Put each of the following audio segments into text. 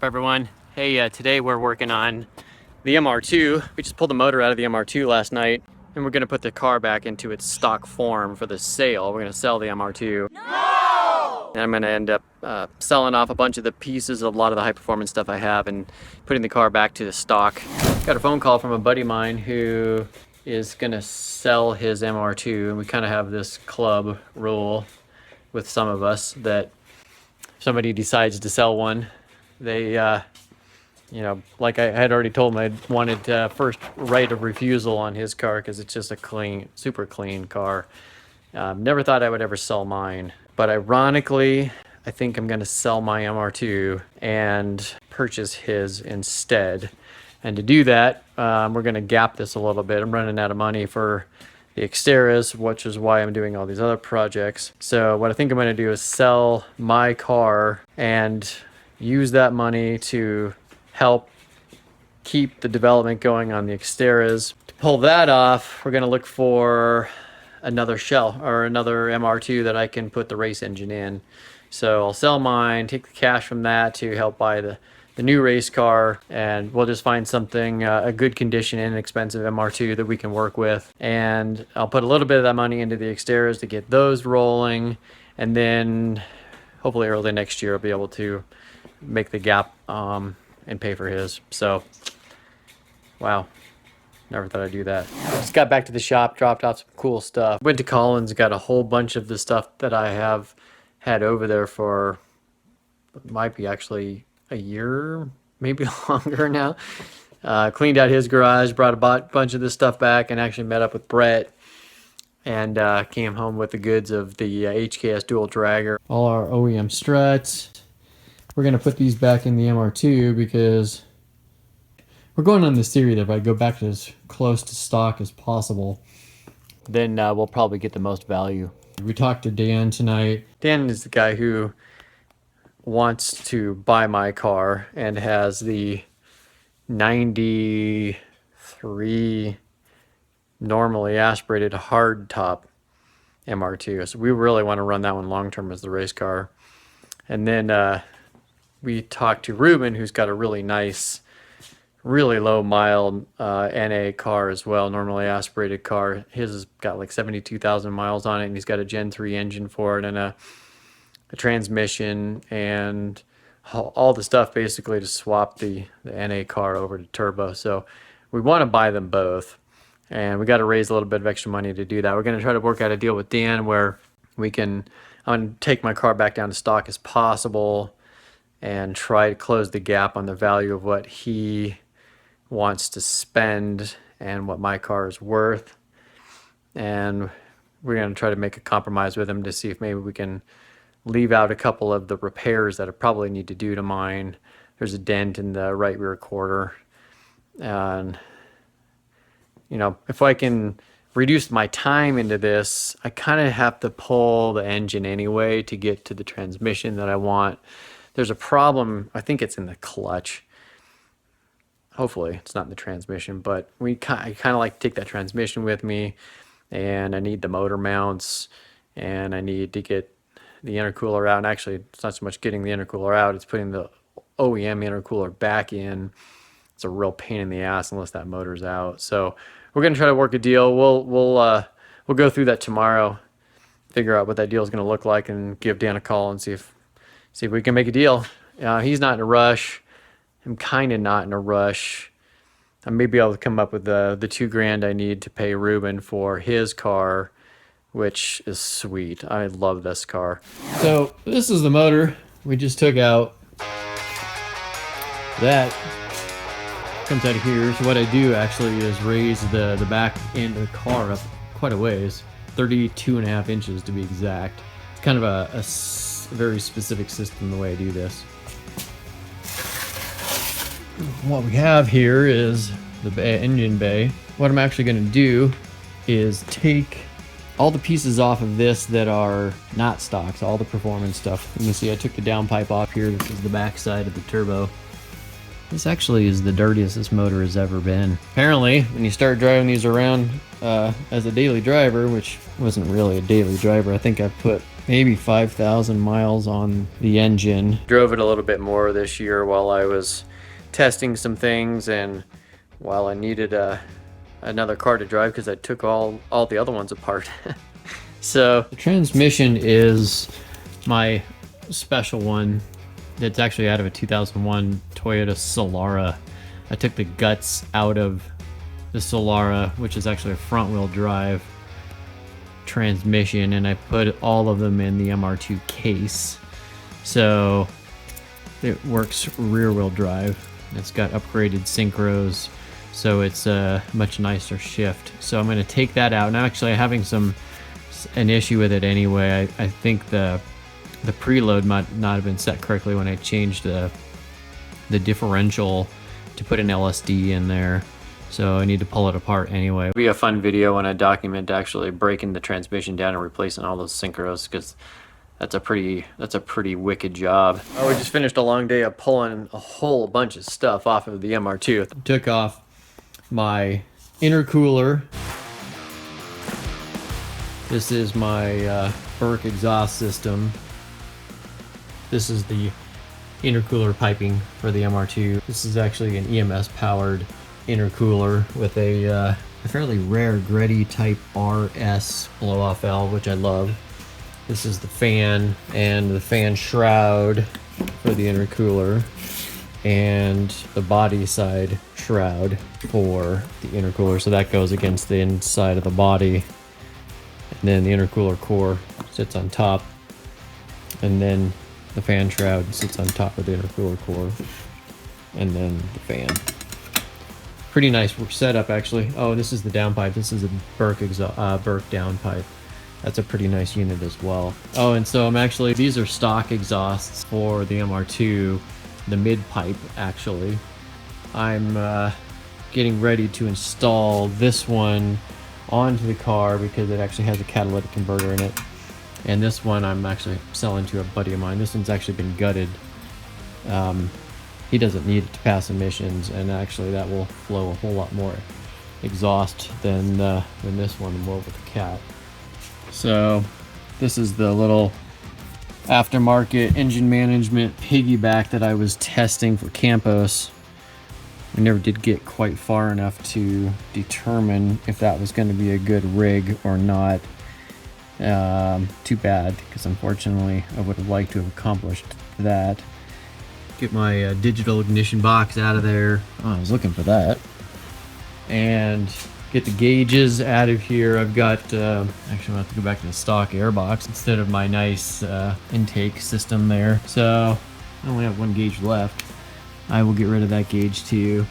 Everyone, hey, today we're working on the MR2. We just pulled the motor out of the MR2 last night, and we're gonna put the car back into its stock form for the sale. We're gonna sell the MR2. No! And I'm gonna end up selling off a bunch of the pieces of a lot of the high performance stuff I have and putting the car back to the stock. Got a phone call from a buddy of mine who is gonna sell his MR2, and we kind of have this club rule with some of us that if somebody decides to sell one, they, you know, like I had already told him, I wanted first right of refusal on his car because it's just a clean, super clean car. Never thought I would ever sell mine, but ironically, I think I'm going to sell my MR2 and purchase his instead. And to do that, we're going to gap this a little bit. I'm running out of money for the Xterras, which is why I'm doing all these other projects. So what I think I'm going to do is sell my car and use that money to help keep the development going on the Xterras. To pull that off, we're going to look for another shell or another MR2 that I can put the race engine in. So I'll sell mine, take the cash from that to help buy the new race car, and we'll just find something, a good condition, inexpensive MR2 that we can work with. And I'll put a little bit of that money into the Xterras to get those rolling, and then hopefully early next year I'll be able to make the gap and pay for his. So, wow. Never thought I'd do that. Just got back to the shop, dropped off some cool stuff. Went to Collins, got a whole bunch of the stuff that I have had over there for, might be actually a year, maybe longer now. Cleaned out his garage, brought a bunch of this stuff back, and actually met up with Brett and came home with the goods of the HKS dual dragger. All our OEM struts. We're going to put these back in the MR2 because we're going on this theory that if I go back to as close to stock as possible, then we'll probably get the most value. We talked to Dan tonight. Dan is the guy who wants to buy my car and has the 93 normally aspirated hardtop MR2. So we really want to run that one long term as the race car. And then we talked to Ruben, who's got a really nice, really low mile NA car as well, normally aspirated car. His has got like 72,000 miles on it, and he's got a Gen 3 engine for it and a transmission and all the stuff basically to swap the NA car over to turbo. So we want to buy them both, and we got to raise a little bit of extra money to do that. We're going to try to work out a deal with Dan where we can take my car back down to stock as possible and try to close the gap on the value of what he wants to spend and what my car is worth. And we're going to try to make a compromise with him to see if maybe we can leave out a couple of the repairs that I probably need to do to mine. There's a dent in the right rear quarter. And, you know, if I can reduce my time into this, I kind of have to pull the engine anyway to get to the transmission that I want. There's a problem, I think it's in the clutch. Hopefully it's not in the transmission, but I kind of like to take that transmission with me, and I need the motor mounts, and I need to get the intercooler out. And actually, it's not so much getting the intercooler out, it's putting the OEM intercooler back in. It's a real pain in the ass unless that motor's out. So we're gonna try to work a deal. We'll go through that tomorrow, figure out what that deal is gonna look like, and give Dan a call and see if we can make a deal. He's not in a rush. I'm kind of not in a rush. I may be able to come up with the $2,000 I need to pay Ruben for his car, which is sweet. I love this car. So this is the motor we just took out. That comes out of here. So what I do actually is raise the back end of the car up quite a ways, 32.5 inches to be exact. It's kind of a very specific system the way I do this. What we have here is the engine bay. What I'm actually going to do is take all the pieces off of this that are not stock, so all the performance stuff. You can see I took the downpipe off here. This is the back side of the turbo. This actually is the dirtiest this motor has ever been. Apparently, when you start driving these around as a daily driver, which wasn't really a daily driver, I think I put maybe 5,000 miles on the engine. Drove it a little bit more this year while I was testing some things and while I needed another car to drive because I took all the other ones apart. So the transmission is my special one. It's actually out of a 2001 Toyota Solara. I took the guts out of the Solara, which is actually a front wheel drive transmission, and I put all of them in the MR2 case. So it works rear wheel drive. It's got upgraded synchros, so it's a much nicer shift. So I'm going to take that out. And I'm actually having an issue with it anyway. I think the preload might not have been set correctly when I changed the differential to put an LSD in there. So I need to pull it apart anyway. It'll be a fun video when I document actually breaking the transmission down and replacing all those synchros, because that's a pretty wicked job. Oh, we just finished a long day of pulling a whole bunch of stuff off of the MR2. Took off my intercooler. This is my Burke exhaust system. This is the intercooler piping for the MR2. This is actually an EMS powered intercooler with a fairly rare Greddy type RS blow off valve, which I love. This is the fan and the fan shroud for the intercooler, and the body side shroud for the intercooler. So that goes against the inside of the body, and then the intercooler core sits on top, and then the fan shroud sits on top of the intercooler core, and then the fan. Pretty nice setup, actually. Oh, this is the downpipe. This is a Burke downpipe. That's a pretty nice unit as well. Oh, and so these are stock exhausts for the MR2, the mid pipe, actually. I'm getting ready to install this one onto the car because it actually has a catalytic converter in it. And this one I'm actually selling to a buddy of mine. This one's actually been gutted. He doesn't need it to pass emissions, and actually that will flow a whole lot more exhaust than this one will with the cat. So this is the little aftermarket engine management piggyback that I was testing for Campos. I never did get quite far enough to determine if that was going to be a good rig or not. Too bad, because unfortunately I would have liked to have accomplished that. Get my digital ignition box out of there. Oh, I was looking for that. And get the gauges out of here. I've got, actually I'm gonna have to go back to the stock air box instead of my nice intake system there. So I only have one gauge left. I will get rid of that gauge too,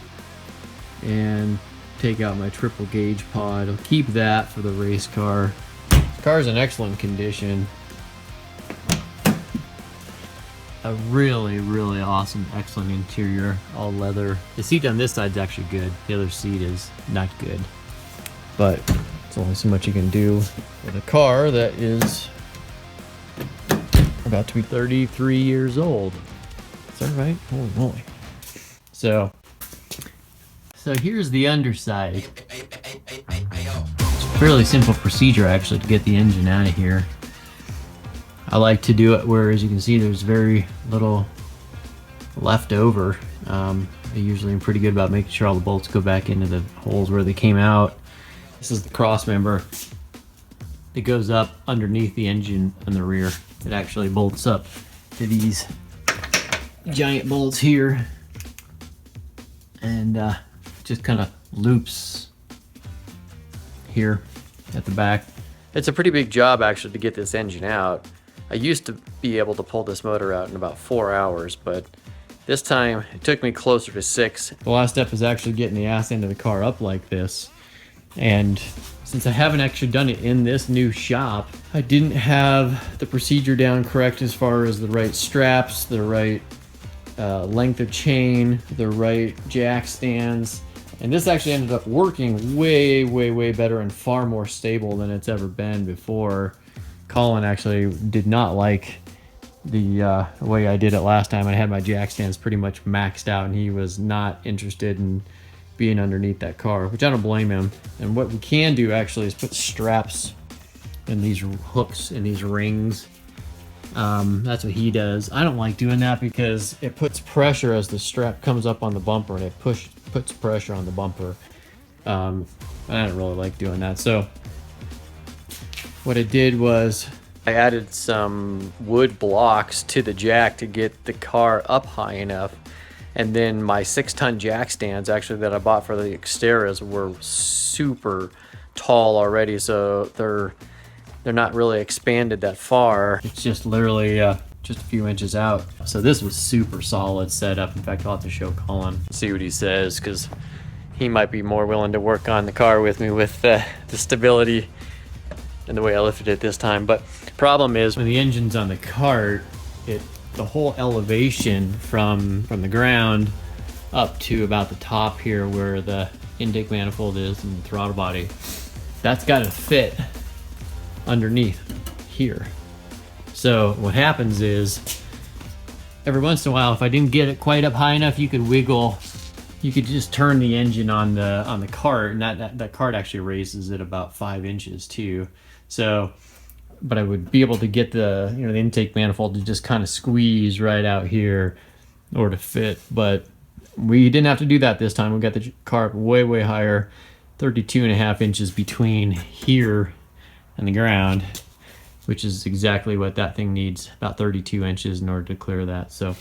and take out my triple gauge pod. I'll keep that for the race car. The car's in excellent condition. A really, really awesome, excellent interior, all leather. The seat on this side's actually good. The other seat is not good, but it's only so much you can do with a car that is about to be 33 years old. Is that right? Holy moly. So here's the underside. It's a fairly simple procedure actually to get the engine out of here. I like to do it where, as you can see, there's very little left over. I usually am pretty good about making sure all the bolts go back into the holes where they came out. This is the cross member. It goes up underneath the engine in the rear. It actually bolts up to these giant bolts here, and just kind of loops here at the back. It's a pretty big job actually to get this engine out. I used to be able to pull this motor out in about 4 hours, but this time it took me closer to 6. The last step is actually getting the ass end of the car up like this. And since I haven't actually done it in this new shop, I didn't have the procedure down correct as far as the right straps, the right length of chain, the right jack stands. And this actually ended up working way, way, way better and far more stable than it's ever been before. Colin actually did not like the way I did it last time. I had my jack stands pretty much maxed out, and he was not interested in being underneath that car, which I don't blame him. And what we can do actually is put straps and these hooks and these rings That's what he does. I don't like doing that because it puts pressure as the strap comes up on the bumper, and it puts pressure on the bumper. I don't really like doing that. So what I did was I added some wood blocks to the jack to get the car up high enough. And then my 6-ton jack stands actually that I bought for the Xterras were super tall already, so they're not really expanded that far. It's just literally just a few inches out. So this was super solid setup. In fact, I'll have to show Colin, see what he says, because he might be more willing to work on the car with me with the stability and the way I lifted it this time. But problem is when the engine's on the cart, the whole elevation from the ground up to about the top here where the intake manifold is and the throttle body, that's got to fit underneath here. So what happens is every once in a while, if I didn't get it quite up high enough, you could just turn the engine on the cart, and that cart actually raises it about 5 inches too. So but I would be able to get the the intake manifold to just kind of squeeze right out here or to fit. But we didn't have to do that this time. We got the car up way higher, 32.5 inches between here and the ground, which is exactly what that thing needs, about 32 inches in order to clear that. So